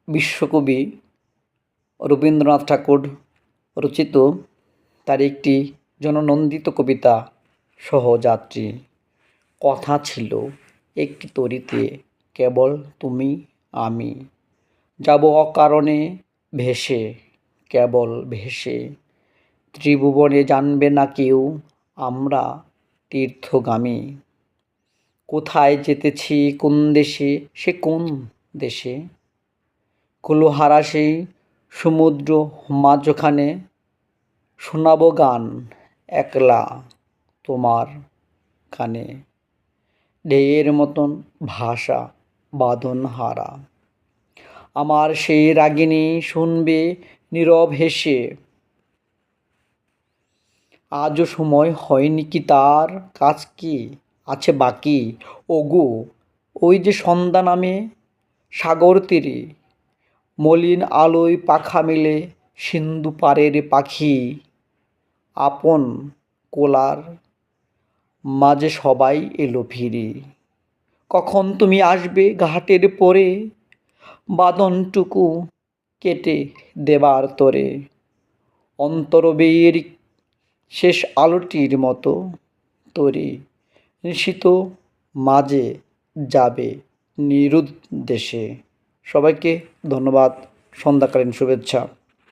বিশ্বকবি রবীন্দ্রনাথ ঠাকুর রচিত তার একটি জননন্দিত কবিতা সহযাত্রী। কথা ছিল একটি তরীতে কেবল তুমি আমি, যাব অকারণে ভেসে, কেবল ভেসে, ত্রিভুবনে জানবে না কেউ আমরা তীর্থগামী। কোথায় যেতেছি কোন দেশে, সে কোন দেশে, কুলহারা সেই সমুদ্র মাঝখানে, শোনাবো গান একলা তোমার কানে। ঢেউয়ের মতন ভাষা বাঁধন হারা, আমার সেই রাগিনী শুনবে নীরব হেসে। আজও সময় হয়নি কি তার, কাজ কি আছে বাকি। ওগো ওই যে সন্ধ্যা নামে সাগর তীরে, মলিন আলোয় পাখা মেলে সিন্ধু পাড়ের পাখি। আপন কোলার মাঝে সবাই এলো ফিরে, কখন তুমি আসবে ঘাটের পরে, বাঁধনটুকু কেটে দেবার তরে। অন্তরবের শেষ আলোটির মতো তরি নিশিত মাঝে যাবে নিরুদ্দেশে। সবাইকে ধন্যবাদ, সন্ধ্যাকালীন শুভেচ্ছা।